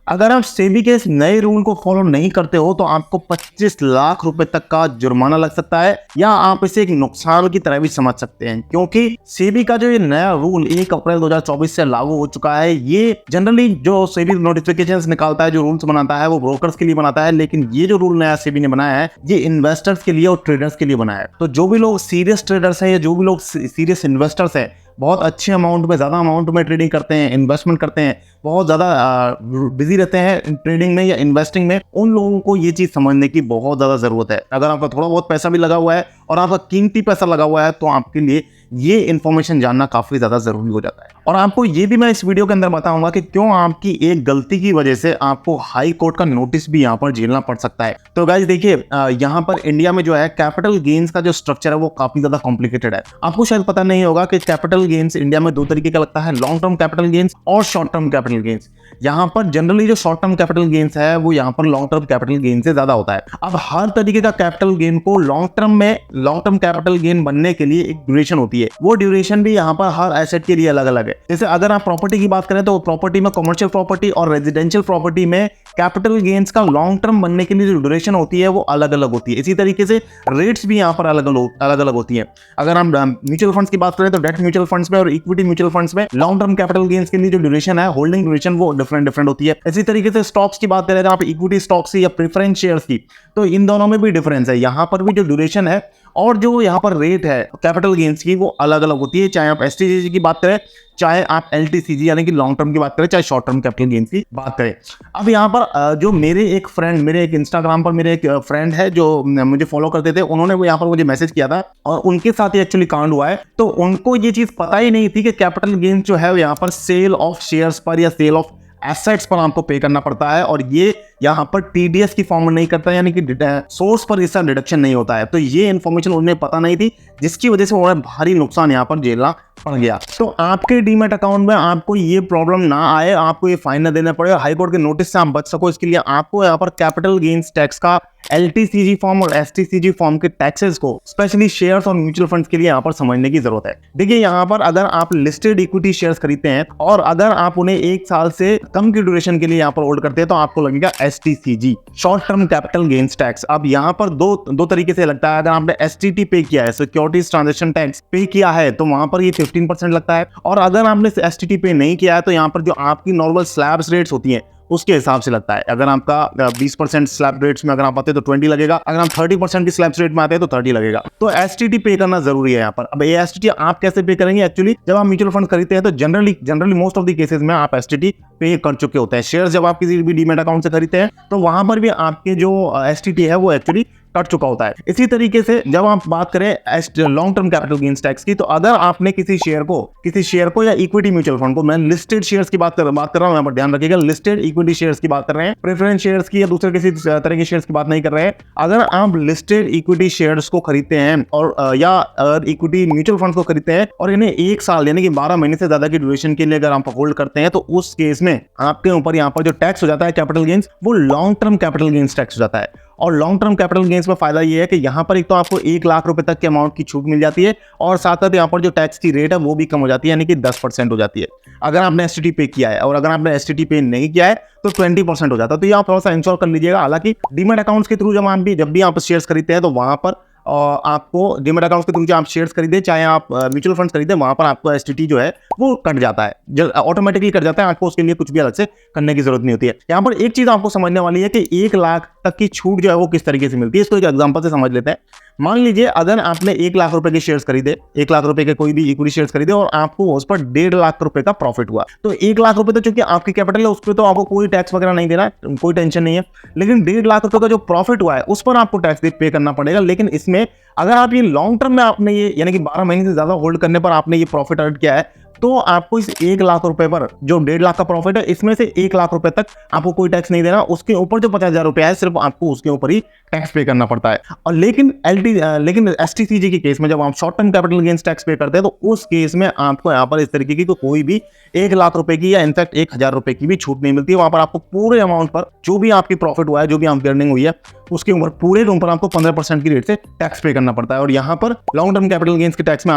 अगर आप सेबी के इस नए रूल को फॉलो नहीं करते हो तो आपको 25 लाख रुपए तक का जुर्माना लग सकता है, या आप इसे एक नुकसान की तरह भी समझ सकते हैं, क्योंकि सेबी का जो ये नया रूल 1 अप्रैल 2024 से लागू हो चुका है। ये जनरली जो सेबी नोटिफिकेशंस निकालता है, जो रूल्स बनाता है, वो ब्रोकर्स के लिए बनाता है, लेकिन ये जो रूल नया सेबी ने बनाया है ये इन्वेस्टर्स के लिए और ट्रेडर्स के लिए बनाया है। तो जो भी लोग सीरियस ट्रेडर्स हैं या जो भी लोग सीरियस इन्वेस्टर्स हैं, बहुत अच्छे अमाउंट में, ज़्यादा अमाउंट में ट्रेडिंग करते हैं, इन्वेस्टमेंट करते हैं, बहुत ज़्यादा बिजी रहते हैं ट्रेडिंग में या इन्वेस्टिंग में, उन लोगों को ये चीज़ समझने की बहुत ज़्यादा ज़रूरत है। अगर आपका थोड़ा बहुत पैसा भी लगा हुआ है और आपका कीमती पैसा लगा हुआ है तो आपके लिए ये इन्फॉर्मेशन जानना काफ़ी ज़्यादा ज़रूरी हो जाता है। और आपको ये भी मैं इस वीडियो के अंदर बताऊंगा कि क्यों आपकी एक गलती की वजह से आपको हाई कोर्ट का नोटिस भी यहाँ पर झेलना पड़ सकता है। तो गाइस देखिए, यहाँ पर इंडिया में जो है कैपिटल गेन्स का जो स्ट्रक्चर है वो काफ़ी ज़्यादा कॉम्प्लिकेटेड है। आपको शायद पता नहीं होगा कि कैपिटल गेन्स इंडिया में 2 तरीके का लगता है, लॉन्ग टर्म कैपिटल गेन्स और शॉर्ट टर्म कैपिटल गेन्स। यहाँ पर जनरली जो शॉर्ट टर्म कैपिटल गेन्स है वो यहाँ पर लॉन्ग टर्म कैपिटल गेन से ज्यादा होता है। अब हर तरीके का कैपिटल गेन को लॉन्ग टर्म कैपिटल गेन बनने के लिए एक ड्यूरेशन होती है, वो ड्यूरेशन भी यहाँ पर हर एसेट के लिए अलग अलग है। जैसे अगर आप प्रॉपर्टी की बात करें तो प्रॉपर्टी में, कमर्शियल प्रॉपर्टी और रेजिडेंशियल प्रॉपर्टी में कैपिटल गेन्स का लॉन्ग टर्म बनने के लिए जो ड्यूरेशन होती है वो अलग अलग होती है। इसी तरीके से रेट्स भी यहाँ पर अलग अलग होती है। अगर हम म्यूचुअल फंड्स की बात करें तो डेट म्यूचुअल फंड्स में और इक्विटी म्यूचुअल फंड्स में लॉन्ग टर्म कैपिटल गेन्स के लिए जो ड्यूरेशन है, होल्डिंग ड्यूरेशन, वो डिफरेंट होती है। इसी तरीके से स्टॉक्स की बात करें तो आप इक्विटी स्टॉक्स की या प्रेफरेंस शेयर्स की, तो इन दोनों में भी डिफरेंस है। यहाँ पर भी जो ड्यूरेशन है और जो यहाँ पर रेट है कैपिटल गेन्स की वो अलग अलग होती है। चाहे आप एसटीसीजी की बात करें, चाहे आप एलटीसीजी यानी कि लॉन्ग टर्म की बात करें, चाहे शॉर्ट टर्म कैपिटल गेन्स की बात करें। अब यहाँ पर जो मेरे एक इंस्टाग्राम पर मेरे एक फ्रेंड है जो मुझे फॉलो करते थे, उन्होंने वो यहाँ पर मुझे मैसेज किया था और उनके साथ ही एक्चुअली कांड हुआ है। तो उनको ये चीज पता ही नहीं थी कि कैपिटल गेन्स जो है यहाँ पर सेल ऑफ शेयर्स पर या सेल ऑफ एसेट्स पर आपको पे करना पड़ता है, और ये यहाँ पर टीडीएस की फॉर्म में नहीं करता, यानी कि सोर्स पर इसका डिडक्शन नहीं होता है। तो ये इन्फॉर्मेशन उन्हें पता नहीं थी, जिसकी वजह से उन्हें भारी नुकसान यहाँ पर झेलना पड़ गया। तो आपके डीमैट अकाउंट में आपको ये प्रॉब्लम ना आए, आपको ये फाइन ना देना पड़े, हाई कोर्ट के नोटिस से आप बच सको, इसके लिए आपको यहाँ पर कैपिटल गेन्स टैक्स का एलटीसीजी फॉर्म और एसटीसीजी फॉर्म के टैक्सेस को स्पेशली शेयर्स और म्यूचुअल फंड्स के लिए यहाँ पर समझने की जरूरत है। देखिए, यहाँ पर अगर आप लिस्टेड इक्विटी शेयर्स खरीदते हैं और अगर आप उन्हें 1 साल से कम की ड्यूरेशन के लिए यहाँ पर होल्ड करते हैं तो आपको लगेगा STCG, short term capital gains tax. अब यहाँ पर दो तरीके से लगता है। अगर आपने एसटीटी पे किया है, सिक्योरिटीज ट्रांजैक्शन टैक्स पे किया है, तो वहां पर ये 15% लगता है, और अगर आपने एसटीटी पे नहीं किया है तो यहाँ पर जो आपकी नॉर्मल स्लैब्स रेट्स होती हैं उसके हिसाब से लगता है। अगर आपका 20% स्लैब रेट्स में अगर आप आते हैं तो 20 लगेगा, अगर आप 30% की स्लैब रेट में आते हैं तो 30 लगेगा। तो एसटीटी पे करना जरूरी है यहाँ पर। अब ये एसटीटी आप कैसे पे करेंगे? एक्चुअली जब आप म्यूचुअल फंड खरीदते हैं तो generally most of the cases में आप एसटीटी पे कर चुके होते हैं। शेयर जब आप किसी भी डीमैट अकाउंट से खरीदते हैं तो वहां पर भी आपके जो एसटीटी है वो एक्चुअली कट चुका होता है। इसी तरीके से जब आप बात करें long term capital gains tax की, तो अगर आपने किसी शेयर को या इक्विटी म्यूचुअल फंड को, मैं लिस्टेड शेयर्स की बात कर रहा हूं, यहाँ पर ध्यान रखिएगा, लिस्टेड इक्विटी शेयर्स की बात कर रहे हैं, प्रेफरेंस शेयर्स की या दूसरे किसी तरह के शेयर्स की बात नहीं कर रहे हैं। अगर आप लिस्टेड इक्विटी शेयर्स को खरीदते हैं और या इक्विटी म्यूचुअल फंड को खरीदते हैं और इन्हें 1 साल यानी कि 12 महीने से ज्यादा की ड्यूरेशन के लिए अगर आप होल्ड करते हैं, तो उस केस में आपके ऊपर यहाँ पर जो टैक्स हो जाता है कैपिटल गेन्स, वो long term capital gains tax हो जाता है। और लॉन्ग टर्म कैपिटल गेन्स में फायदा ये है कि यहाँ पर एक तो आपको 1 लाख रुपए तक के अमाउंट की छूट मिल जाती है, और साथ साथ यहाँ पर जो टैक्स की रेट है वो भी कम हो जाती है, यानी कि 10% हो जाती है अगर आपने एसटीटी पे किया है, और अगर आपने एसटीटी पे नहीं किया है तो 20% हो जाता है। तो ये आप थोड़ा सा इंश्योर कर लीजिएगा। हालांकि डीमैट अकाउंट्स के थ्रू जब भी आप शेयर्स खरीदते हैं तो वहां पर आपको डीमैट अकाउंट्स के थ्रू जो आप शेयर्स खरीदे, चाहे आप म्यूचुअल फंड्स खरीदे, वहां पर आपको एसटीटी जो है वो कट जाता है, ऑटोमेटिकली कट जाता है। आपको उसके लिए कुछ भी अलग से करने की जरूरत नहीं होती है। यहाँ पर एक चीज आपको समझने वाली है कि 1 लाख तक की छूट जो है वो किस तरीके से मिलती है। इसको एक एग्जांपल से समझ लेते हैं। मान लीजिए अगर आपने 1 लाख रुपए के शेयर्स खरीदे, 1 लाख रुपए के कोई भी इक्विटी शेयर्स खरीदे और आपको उस पर 1.5 लाख रुपए का प्रॉफिट हुआ, तो 1 लाख रुपए तो चूंकि आपकी कैपिटल है उस पर तो आपको कोई टैक्स वगैरह नहीं देना, कोई टेंशन नहीं है। लेकिन 1.5 लाख रुपए का जो प्रॉफिट हुआ है उस पर आपको टैक्स पे करना पड़ेगा। लेकिन इसमें अगर आप ये लॉन्ग टर्म में आपने ये यानी कि 12 महीने से ज्यादा होल्ड करने पर आपने ये प्रॉफिट अर्न किया है, तो आपको इस 1 लाख रुपए पर जो 1.5 लाख का प्रॉफिट है, इसमें से 1 लाख रुपए तक आपको कोई टैक्स नहीं देना। उसके ऊपर जो 50,000 रुपए है सिर्फ आपको उसके ऊपर ही टैक्स पे करना पड़ता है। और लेकिन एसटीसीजी के केस में जब आप short term capital gains tax पे करते हैं तो उस केस में आपको यहाँ पर इस तरीके की कोई भी 1 लाख रुपए की या इनफैक्ट 1,000 रुपए की भी छूट नहीं मिलती है। वहां पर आपको पूरे अमाउंट पर जो भी आपकी प्रॉफिट हुआ है, जो भी आपकी अर्निंग हुई है, उसके ऊपर पूरे ऊपर आपको 15% की रेट से टैक्स पे करना पड़ता है। और यहाँ पर लॉन्ग टर्म कैपिटल गेन्स के टैक्स में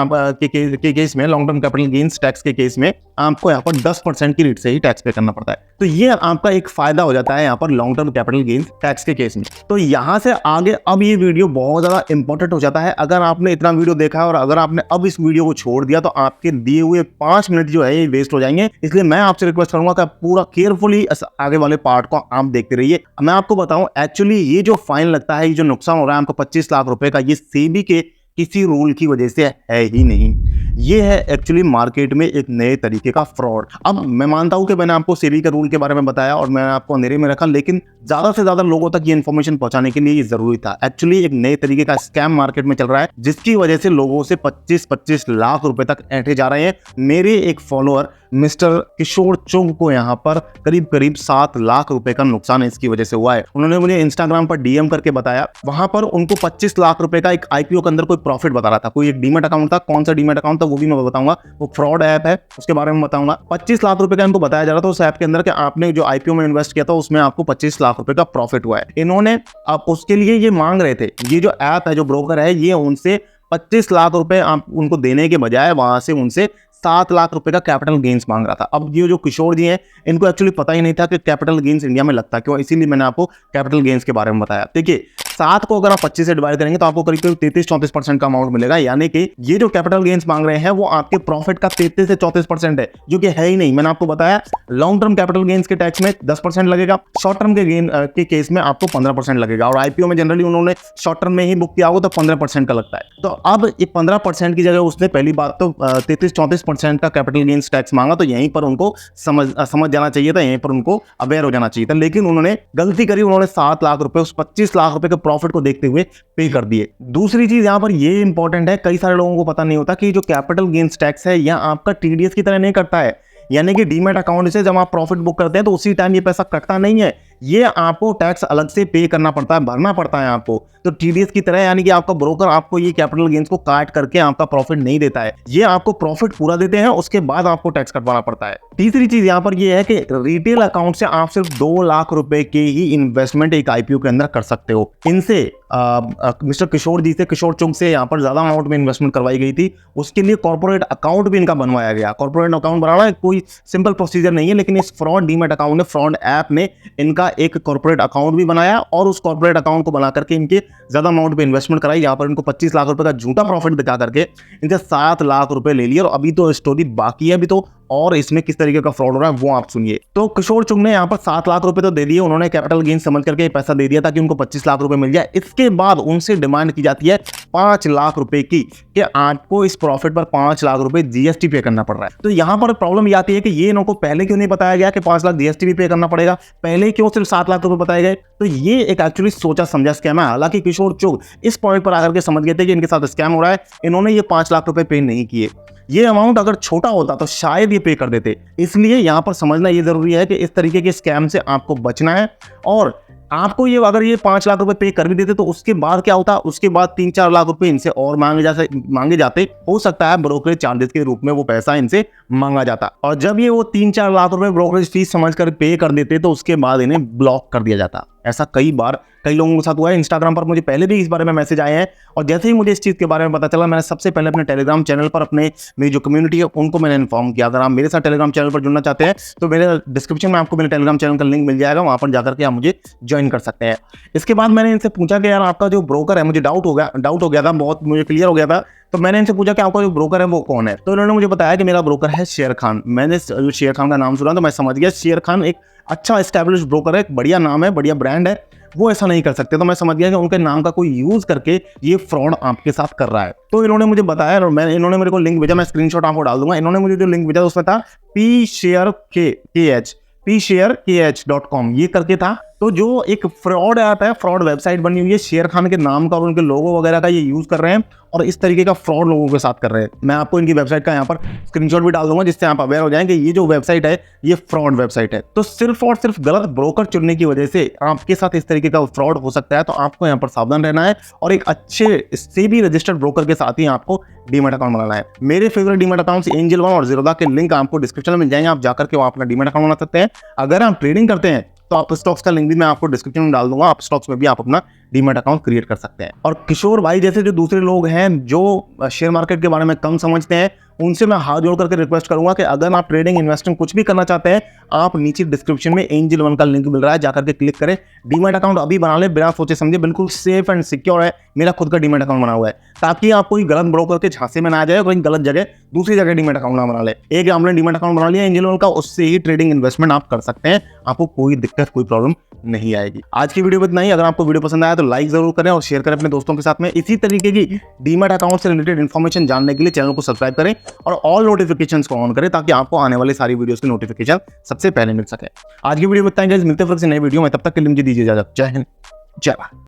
केस में long term capital gains tax के केस में आपको यहाँ पर 10% की रेट से ही टैक्स पे करना पड़ता है। तो ये आपका एक फायदा हो जाता है यहाँ पर long term capital gains tax के केस में। तो यहाँ से आगे अब ये वीडियो बहुत ज्यादा इंपॉर्टेंट हो जाता है। अगर आपने इतना वीडियो देखा है और अगर आपने अब इस वीडियो को छोड़ दिया तो आपके दिए हुए 5 मिनट जो है ये वेस्ट हो जाएंगे। इसलिए मैं आपसे रिक्वेस्ट करूंगा कि आप पूरा केयरफुली आगे वाले पार्ट को आप देखते रहिए। मैं आपको बताऊं, एक्चुअली ये जो फाइन लगता है, ये जो नुकसान हो रहा है हमको 25 लाख रुपए का, ये सेबी के किसी रूल की वजह से है ही नहीं। ये है एक्चुअली मार्केट में एक नए तरीके का फ्रॉड। अब मैं मानता हूं कि मैंने आपको सेबी के रूल के बारे में बताया और मैंने आपको अंधेरे में रखा, लेकिन ज्यादा से ज्यादा लोगों तक ये इन्फॉर्मेशन पहुंचाने के लिए ये जरूरी था। एक्चुअली एक नए तरीके का स्कैम मार्केट में चल रहा है जिसकी वजह से लोगों से 25-25 लाख रुपए तक ऐंठे जा रहे हैं। मेरे एक फॉलोअर मिस्टर किशोर चुंग को यहाँ पर करीब करीब 7 लाख रुपए का नुकसान इसकी वजह से हुआ है। उन्होंने मुझे इंस्टाग्राम पर डीएम करके बताया, वहां पर उनको 25 लाख रुपए का एक आईपीओ के अंदर कोई प्रॉफिट बता रहा था। कोई एक डीमेट अकाउंट था, कौन सा डीमेट अकाउंट था वो भी मैं बताऊंगा, वो फ्रॉड ऐप है उसके बारे में बताऊंगा। 25 लाख रुपए का इनको बताया जा रहा था उस ऐप के अंदर कि आपने जो आईपीओ में इन्वेस्ट किया था उसमें आपको 25 लाख रुपए का प्रॉफिट हुआ है। इन्होंने अब उसके लिए ये मांग रहे थे, ये जो ऐप है, जो ब्रोकर है, ये उनसे 25 लाख रुपए आप उनको देने के बजाय वहां से उनसे 7 लाख रुपए का कैपिटल गेन्स मांग रहा था। अब ये जो किशोर जी हैं, इनको एक्चुअली पता ही नहीं था कि कैपिटल गेन्स इंडिया में लगता क्यों, इसीलिए मैंने आपको कैपिटल गेन्स के बारे में बताया। देखिए 7 को अगर आप 25 से डिवाइड करेंगे तो आपको करीब करीब 33-34% का अमाउंट मिलेगा। यानी कि ये जो कैपिटल गेन्स मांग रहे हैं वो आपके प्रॉफिट का 33 से 34% है, जो कि है ही नहीं। मैंने आपको बताया लॉन्ग टर्म कैपिटल गेन्स के टैक्स में 10% लगेगा, शॉर्ट टर्म के गेन के केस में आपको 15% लगेगा, और आईपीओ में जनरली उन्होंने शॉर्ट टर्म में ही बुक किया होगा तो 15% का लगता है। तो अब ये 15% की जगह उसने पहली बात तो 33-34% का कैपिटल गेन्स टैक्स मांगा, तो यहीं पर उनको समझ जाना चाहिए था, यहीं पर उनको अवेयर हो जाना चाहिए था। लेकिन उन्होंने गलती करी, उन्होंने 7 लाख रुपए उस 25 लाख रुपए के प्रॉफिट को देखते हुए पे कर दिए। दूसरी चीज यहां पर ये इंपॉर्टेंट है, कई सारे लोगों को पता नहीं होता कि जो कैपिटल गेन्स टैक्स है यह आपका टीडीएस की तरह नहीं कटता है। यानी कि डीमेट अकाउंट से जब आप प्रॉफिट बुक करते हैं तो उसी टाइम ये पैसा कटता नहीं है, ये आपको टैक्स अलग से पे करना पड़ता है, भरना पड़ता है आपको। तो टीडीएस की तरह, यानी कि आपका ब्रोकर आपको ये कैपिटल गेन्स को काट करके आपका प्रॉफिट नहीं देता है, ये आपको प्रॉफिट पूरा देते हैं, उसके बाद आपको टैक्स कटवाना पड़ता है। तीसरी चीज यहाँ पर ये है कि रिटेल अकाउंट से आप सिर्फ 2 लाख रुपए के ही इन्वेस्टमेंट एक आईपीओ के अंदर कर सकते हो। इनसे मिस्टर किशोर जी से, किशोर चुंग से यहाँ पर ज्यादा अमाउंट में इन्वेस्टमेंट करवाई गई थी। उसके लिए कॉर्पोरेट अकाउंट भी इनका बनवाया गया। कॉर्पोरेट अकाउंट बनाना कोई सिंपल प्रोसीजर नहीं है, लेकिन इस फ्रॉड डीमेट अकाउंट ने, फ्रॉड ऐप ने इनका एक कॉर्पोरेट अकाउंट भी बनाया और उस कॉर्पोरेट अकाउंट को बना करके इनके ज्यादा अमाउंट पे इन्वेस्टमेंट कराई। यहाँ पर इनको 25 लाख रुपए का झूठा प्रॉफिट दिखा करके इनसे 7 लाख रुपए ले लिए। और अभी तो स्टोरी बाकी है, अभी तो और इसमें किस तरीके का फ्रॉड हो रहा है वो आप सुनिए। तो किशोर चुंग ने यहाँ पर 7 लाख रुपए तो दे दिए, उन्होंने कैपिटल गेन समझ करके पैसा दे दिया ताकि उनको 25 लाख रुपए मिल जाए। इसके बाद उनसे डिमांड की जाती है 5 लाख रुपए की कि आपको इस प्रॉफिट पर 5 लाख रुपए जीएसटी पे करना पड़ रहा है। तो यहाँ पर प्रॉब्लम ये आती है कि ये इनको पहले क्यों नहीं बताया गया कि 5 लाख जीएसटी भी पे करना पड़ेगा, पहले क्यों सिर्फ 7 लाख रुपए बताए गए। तो ये एक एक्चुअली सोचा समझा स्कैम है। हालांकि किशोर चुंग इस पॉइंट पर आकर के समझ गए थे कि इनके साथ स्कैम हो रहा है, इन्होंने ये 5 लाख रुपए पे नहीं किए। ये अमाउंट अगर छोटा होता तो शायद ये पे कर देते। इसलिए यहां पर समझना ये जरूरी है कि इस तरीके के स्कैम से आपको बचना है। और आपको ये अगर ये 5 लाख रुपए पे कर भी देते तो उसके बाद क्या होता, उसके बाद 3-4 लाख रुपए इनसे और मांगे जाते। हो सकता है ब्रोकरेज चार्जेस के रूप में वो पैसा इनसे मांगा जाता, और जब ये वो 3-4 लाख रुपए ब्रोकरेज फीस समझकर पे कर देते तो उसके बाद इन्हें ब्लॉक कर दिया जाता। ऐसा कई बार कई लोगों के साथ हुआ है। इंस्टाग्राम पर मुझे पहले भी इस बारे में मैसेज आए हैं, और जैसे ही मुझे इस चीज़ के बारे में पता चला, मैंने सबसे पहले अपने टेलीग्राम चैनल पर मेरी जो कम्युनिटी है उनको मैंने इन्फॉर्म किया। अगर आप मेरे साथ टेलीग्राम चैनल पर जुड़ना चाहते हैं तो मेरे डिस्क्रिप्शन में आपको मेरे टेलीग्राम चैनल का लिंक मिल जाएगा, वहाँ पर जाकर के आप मुझे ज्वाइन कर सकते हैं। इसके बाद मैंने इनसे पूछा कि यार आपका जो ब्रोकर है, मुझे डाउट हो गया था, बहुत मुझे क्लियर हो गया था। तो मैंने इनसे पूछा कि आपका जो ब्रोकर है वो कौन है। तो इन्होंने मुझे बताया कि मेरा ब्रोकर है शेर खान। मैंने शेर खान का नाम सुना तो मैं समझ गया शेर खान एक अच्छा एस्टैब्लिश ब्रोकर है, बढ़िया नाम है, बढ़िया ब्रांड है, वो ऐसा नहीं कर सकते। तो मैं समझ गया कि उनके नाम का कोई यूज करके ये फ्रॉड आपके साथ कर रहा है। तो इन्होंने मुझे बताया और इन्होंने मेरे को लिंक भेजा, मैं स्क्रीनशॉट आपको डाल दूंगा। इन्होंने मुझे जो लिंक भेजा उसमें था psharekh.com ये करके था। तो जो एक फ्रॉड ऐप है, फ्रॉड वेबसाइट बनी हुई है, शेर खान के नाम का और उनके लोगो वगैरह का ये यूज कर रहे हैं और इस तरीके का फ्रॉड लोगों के साथ कर रहे हैं। मैं आपको इनकी वेबसाइट का यहाँ पर स्क्रीनशॉट भी डाल दूंगा जिससे आप अवेयर हो जाएंगे ये जो वेबसाइट है ये फ्रॉड वेबसाइट है। तो सिर्फ और सिर्फ गलत ब्रोकर चुनने की वजह से आपके साथ इस तरीके का फ्रॉड हो सकता है। तो आपको यहाँ पर सावधान रहना है और एक अच्छे सेबी रजिस्टर्ड ब्रोकर के साथ ही आपको डीमैट अकाउंट बनाना है। मेरे favourite demat accounts angel one और ज़ीरोधा के लिंक आपको डिस्क्रिप्शन में मिल जाएंगे, आप जाकर के वहाँ अपना डीमैट अकाउंट बना सकते हैं। अगर आप ट्रेडिंग करते हैं तो आप स्टॉक्स का लिंक भी मैं आपको डिस्क्रिप्शन में डाल दूंगा, आप स्टॉक्स में भी आप अपना डीमैट अकाउंट क्रिएट कर सकते हैं। और किशोर भाई जैसे जो दूसरे लोग हैं जो शेयर मार्केट के बारे में कम समझते हैं, उनसे मैं हाथ जोड़ करके रिक्वेस्ट करूंगा कि अगर आप ट्रेडिंग इन्वेस्टिंग कुछ भी करना चाहते हैं, आप नीचे डिस्क्रिप्शन में एंजल वन का लिंक मिल रहा है, जाकर के क्लिक करें, डीमैट अकाउंट अभी बना ले बिना सोचे समझे, बिल्कुल सेफ एंड सिक्योर है। मेरा खुद का डीमैट अकाउंट बना हुआ है, ताकि आप कोई गलत ब्रोकर के झांसे में ना आ जाए, कोई गलत जगह दूसरी जगह डीमैट अकाउंट ना बना ले। एक आपने डीमैट अकाउंट बना लिया एंजल वन का, उससे ही ट्रेडिंग इन्वेस्टमेंट आप कर सकते हैं, आपको कोई दिक्कत कोई प्रॉब्लम नहीं आएगी। आज की वीडियो में इतना ही। अगर आपको वीडियो पसंद आया तो लाइक जरूर करें और शेयर करें अपने दोस्तों के साथ में। इसी तरीके की डीमैट अकाउंट से रिलेटेड इन्फॉर्मेशन जानने के लिए चैनल को सब्सक्राइब करें और ऑल नोटिफिकेशंस को ऑन करें, ताकि आपको आने वाली सारी वीडियोस की नोटिफिकेशन सबसे पहले मिल सके। आज की वीडियो में इतना ही गाइस, मिलते हैं फिर से नई वीडियो में, तब तक के लिए मुझे दीजिए इजाजत। जय हिंद, जय भारत।